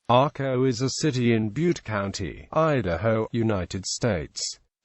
Census.Arco is a city in Butte County, Idaho, United States.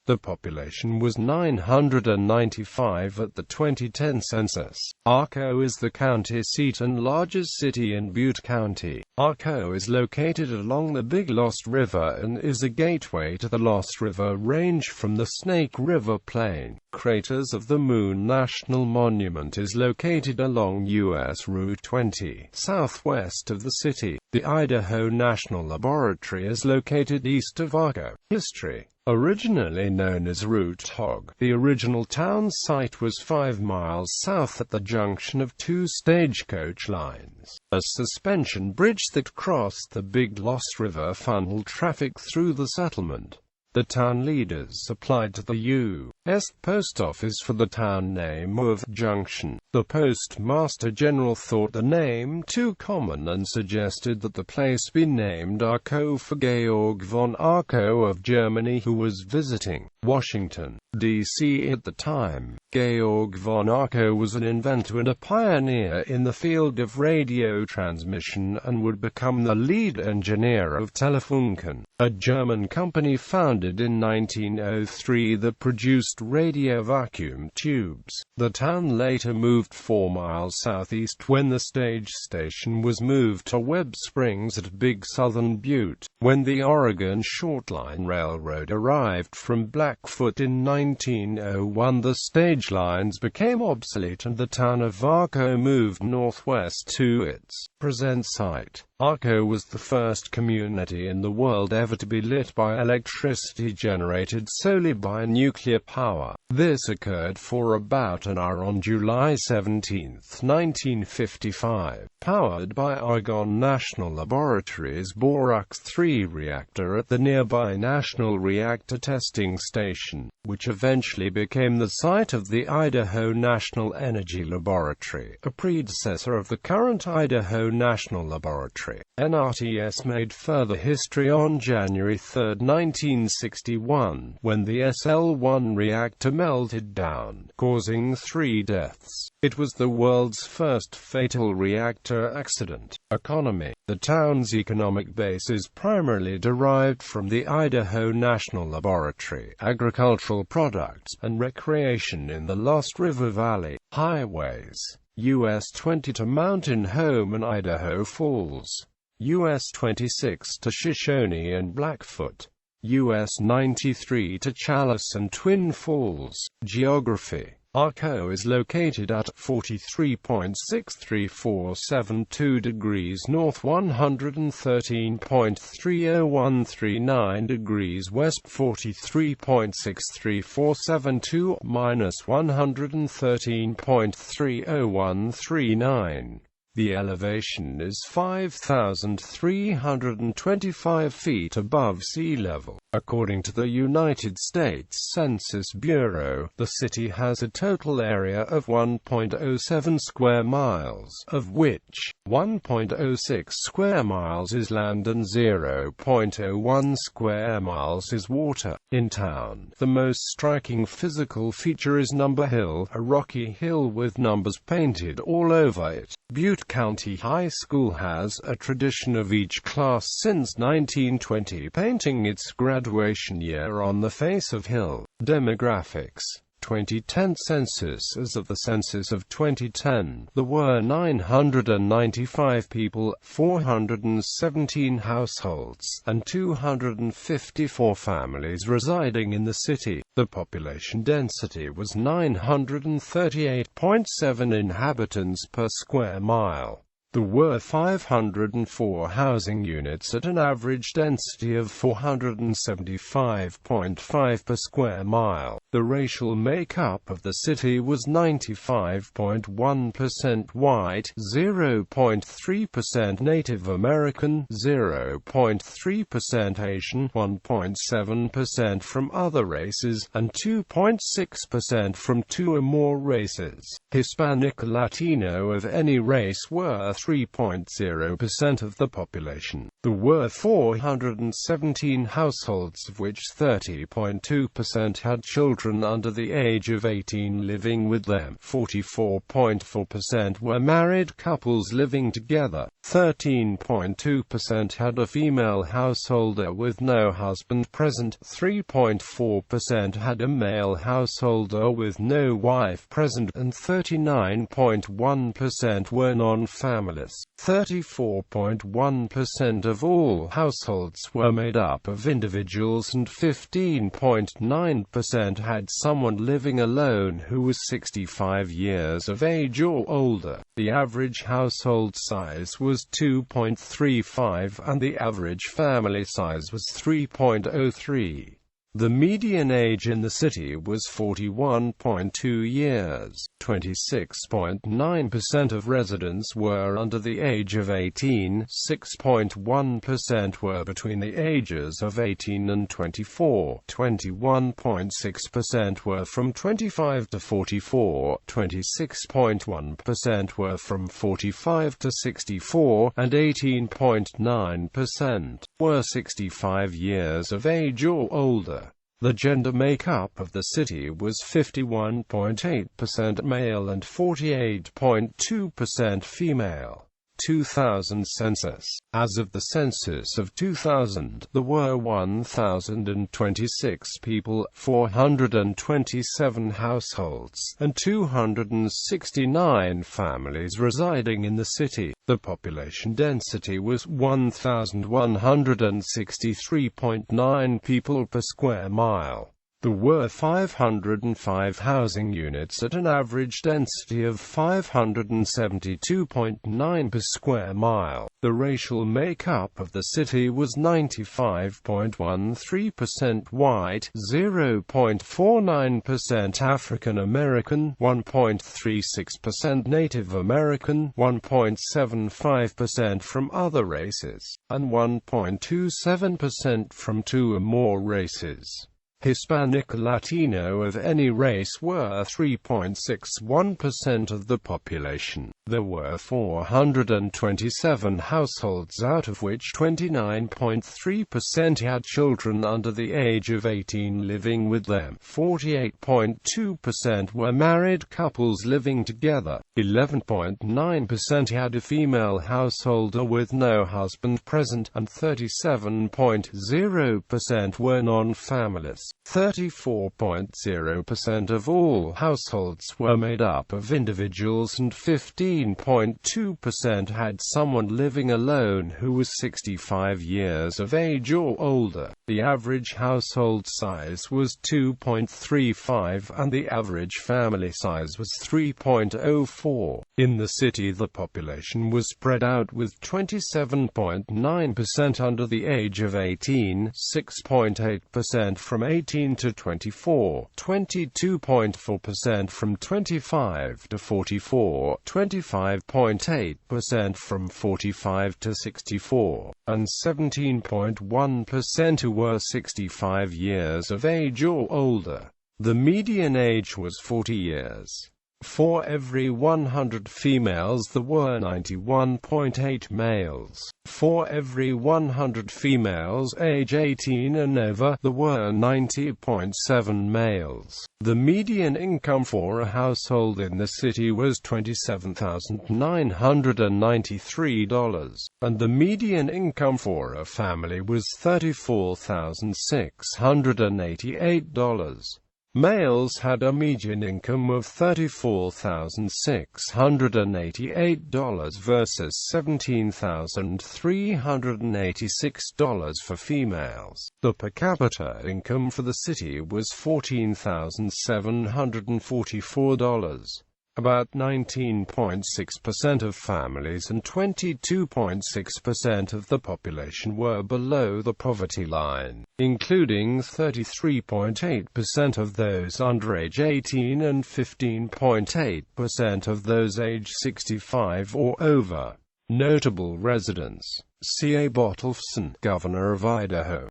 The population was 995 at the 2010 census. Arco is the county seat and largest city in Butte County. Arco is located along the Big Lost River and is a gateway to the Lost River Range from the Snake River Plain. Craters of the Moon National Monument is located along U.S. Route 20, southwest of the city. The Idaho National Laboratory is located east of Arco. History. Originally known as Route Hog, the original town site was 5 miles south at the junction of two stagecoach lines. A suspension bridge that crossed the Big Lost River funneled traffic through the settlement. The town leaders applied to the U.S. Post Office for the town name of Junction. The Postmaster General thought the name too common and suggested that the place be named Arco for Georg von Arco of Germany, who was visiting Washington, D.C. at the time. Georg von Arco was an inventor and a pioneer in the field of radio transmission and would become the lead engineer of Telefunken, a German company founded in 1903 that produced radio vacuum tubes. The town later moved 4 miles southeast when the stage station was moved to Webb Springs at Big Southern Butte. When the Oregon Shortline Railroad arrived from Blackfoot in 1901, the stage lines became obsolete and the town of Arco moved northwest to its present site. Arco was the first community in the world ever to be lit by electricity generated solely by nuclear power. This occurred for about an hour on July 17, 1955. Powered by Argonne National Laboratory's Borax 3 reactor at the nearby National Reactor Testing Station, which eventually became the site of the Idaho National Energy Laboratory, a predecessor of the current Idaho National Laboratory. NRTS made further history on January 3, 1961, when the SL-1 reactor melted down, causing 3 deaths. It was the world's first fatal reactor accident. Economy. The town's economic base is primarily derived from the Idaho National Laboratory, agricultural products, and recreation in the Lost River Valley. Highways. US 20 to Mountain Home and Idaho Falls. US 26 to Shoshone and Blackfoot. US 93 to Chalice and Twin Falls. Geography. Arco is located at 43.63472 degrees north, 113.30139 degrees west, 43.63472 minus 113.30139. The elevation is 5,325 feet above sea level. According to the United States Census Bureau, the city has a total area of 1.07 square miles, of which 1.06 square miles is land and 0.01 square miles is water. In town, the most striking physical feature is Number Hill, a rocky hill with numbers painted all over it. Butte County High School has a tradition of each class since 1920 painting its graduation year on the face of hill. Demographics. 2010 census. As of the census of 2010, there were 995 people, 417 households, and 254 families residing in the city. The population density was 938.7 inhabitants per square mile. There were 504 housing units at an average density of 475.5 per square mile. The racial makeup of the city was 95.1% white, 0.3% Native American, 0.3% Asian, 1.7% from other races, and 2.6% from 2 or more races. Hispanic or Latino of any race were 3.0% of the population. There were 417 households, of which 30.2% had children under the age of 18 living with them. 44.4% were married couples living together. 13.2% had a female householder with no husband present, 3.4% had a male householder with no wife present, and 39.1% were non-families. 34.1% of all households were made up of individuals, and 15.9% had someone living alone who was 65 years of age or older. The average household size was 2.35 and the average family size was 3.03. The median age in the city was 41.2 years. 26.9% of residents were under the age of 18, 6.1% were between the ages of 18 and 24, 21.6% were from 25 to 44, 26.1% were from 45 to 64, and 18.9% were 65 years of age or older. The gender makeup of the city was 51.8% male and 48.2% female. 2000 census. As of the census of 2000, there were 1,026 people, 427 households, and 269 families residing in the city. The population density was 1,163.9 people per square mile. There were 505 housing units at an average density of 572.9 per square mile. The racial makeup of the city was 95.13% white, 0.49% African American, 1.36% Native American, 1.75% from other races, and 1.27% from two or more races. Hispanic or Latino of any race were 3.61% of the population. There were 427 households, out of which 29.3% had children under the age of 18 living with them. 48.2% were married couples living together. 11.9% had a female householder with no husband present, and 37.0% were non-families. 34.0% of all households were made up of individuals, and 15.2% had someone living alone who was 65 years of age or older. The average household size was 2.35 and the average family size was 3.04. In the city, the population was spread out, with 27.9% under the age of 18, 6.8% from 18 to 24, 22.4% from 25 to 44, 25.8% from 45 to 64, and 17.1% who were 65 years of age or older. The median age was 40 years. For every 100 females there were 91.8 males. For every 100 females age 18 and over, there were 90.7 males. The median income for a household in the city was $27,993, and the median income for a family was $34,688. Males had a median income of $34,688 versus $17,386 for females. The per capita income for the city was $14,744. About 19.6% of families and 22.6% of the population were below the poverty line, including 33.8% of those under age 18 and 15.8% of those age 65 or over. Notable residents: C. A. Bottolfson, Governor of Idaho.